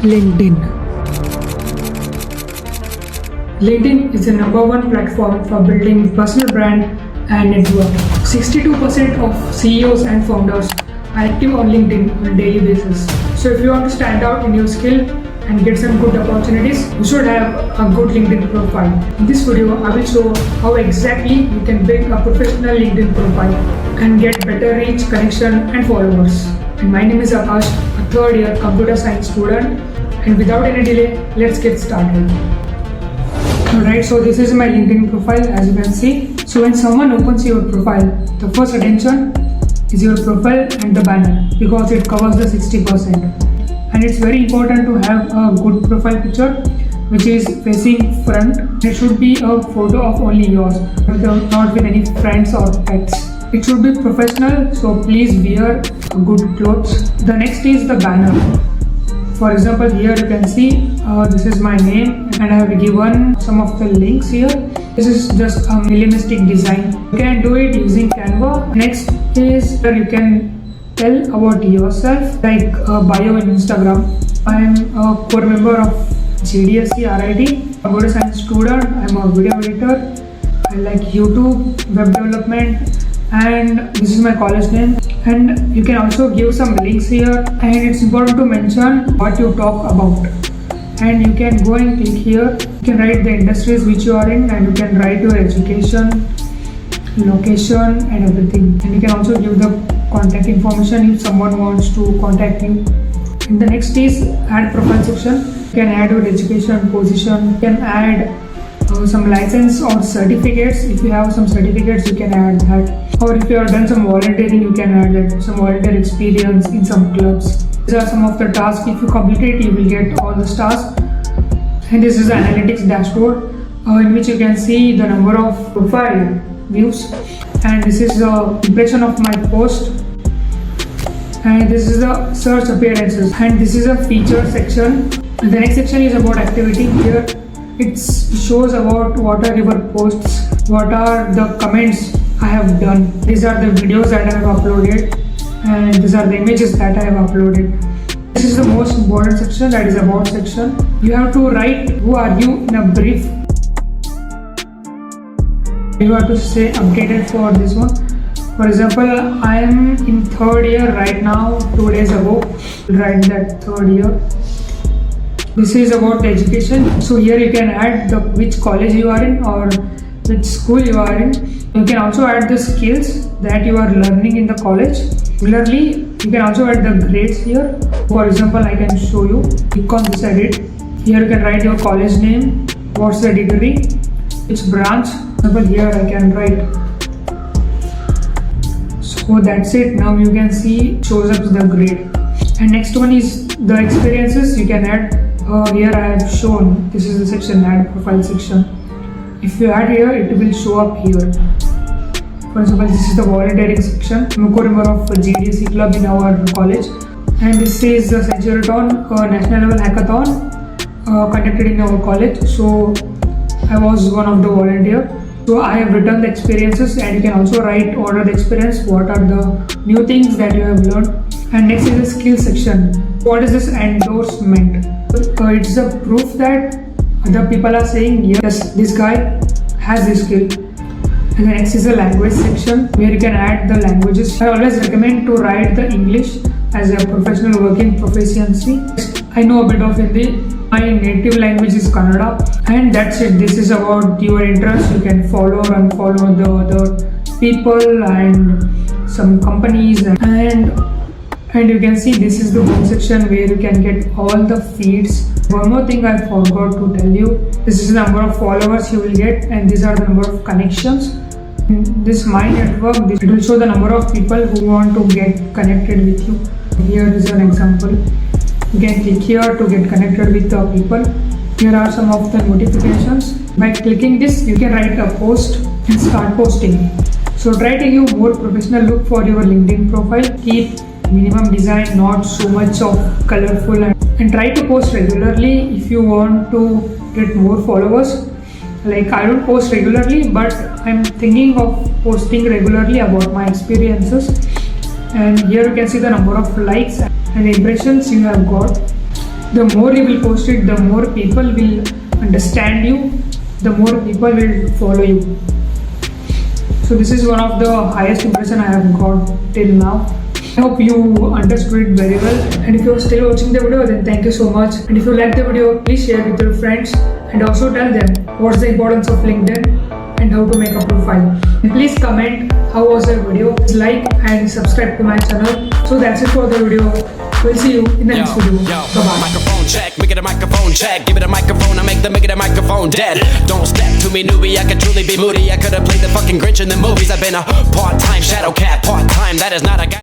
LinkedIn. LinkedIn is the #1 platform for building personal brand and network. 62% of CEOs and founders are active on LinkedIn on a daily basis. So if you want to stand out in your skill and get some good opportunities, you should have a good LinkedIn profile. In this video, I will show how exactly you can build a professional LinkedIn profile and get better reach, connection and followers. And my name is Akash, a third year computer science student. And without any delay, let's get started. Alright, so this is my LinkedIn profile, as you can see. So when someone opens your profile, the first attention is your profile and the banner because it covers the 60%. And it's very important to have a good profile picture which is facing front. It should be a photo of only yours, not with any friends or pets. It should be professional, so please wear good clothes. The next is the banner. For example, here you can see this is my name and I have given some of the links here. This is just a minimalistic design. You can do it using Canva. Next is where you can tell about yourself, like bio in Instagram. I am a core member of GDSC RIT, computer science student. I am a video editor. I like YouTube, web development, and this is my college name. And you can also give some links here, and it's important to mention what you talk about. And you can go and click here. You can write the industries which you are in, and you can write your education, location and everything. And you can also give the contact information if someone wants to contact you. And the next is add profile section. You can add your education, position. You can add some license or certificates. If you have some certificates, you can add that. Or if you have done some volunteering, you can add that, some volunteer experience in some clubs. These are some of the tasks. If you complete it, you will get all the stars. And this is the analytics dashboard in which you can see the number of profile views. And this is the impression of my post. And this is the search appearances. And this is a feature section. And the next section is about activity. Here it shows about what are your posts, what are the comments I have done. These are the videos that I have uploaded, and these are the images that I have uploaded. This is the most important section, that is about section. You have to write who are you in a brief. You have to say updated for this one. For example, I am in third year right now, 2 days ago. Write that third year. This is about education. So here you can add the which college you are in or which school you are in. You can also add the skills that you are learning in the college. Similarly, you can also add the grades here. For example, I can show you. Click on this edit. Here you can write your college name, what's the degree, which branch. For example, here I can write. So that's it. Now you can see shows up the grade. And next one is the experiences. You can add. Here I have shown. This is the section, add profile section. If you add here, it will show up here. For example, this is the volunteering section. I'm a core-member of GDSC club in our college. And this is the Centurion national level hackathon conducted in our college. So I was one of the volunteers. So I have written the experiences, and you can also write order the experience, what are the new things that you have learned. And next is the skill section. What is this endorsement? It's a proof that other people are saying, yes, this guy has this skill. And the next is the language section where you can add the languages. I always recommend to write the English as a professional working proficiency. I know a bit of Hindi. My native language is Kannada. And that's it. This is about your interest. You can follow or unfollow the other people and some companies. And you can see this is the home section where you can get all the feeds. One more thing I forgot to tell you. This is the number of followers you will get, and these are the number of connections. In this My Network, it will show the number of people who want to get connected with you. Here is an example. You can click here to get connected with the people. Here are some of the notifications. By clicking this, you can write a post and start posting. So try to give more professional look for your LinkedIn profile. Keep minimum design, not so much of colorful, and try to post regularly if you want to get more followers. Like I don't post regularly, but I'm thinking of posting regularly about my experiences. And here you can see the number of likes and impressions you have got. The more you will post it, the more people will understand you, the more people will follow you. So this is one of the highest impression I have got till now. I hope you understood it very well, and if you are still watching the video, then thank you so much. And if you like the video, please share with your friends and also tell them what's the importance of LinkedIn and how to make a profile. And please comment how was the video, like and subscribe to my channel. So that's it for the video. We'll see you in the next video. Bye-bye. Microphone check, make it a microphone check. Give it a microphone, I make the microphone dead. Don't step to me, newbie, I could truly be moody. I could have played the fucking Grinch in the movies. I've been a part-time shadow cat, part-time, that is not a guy.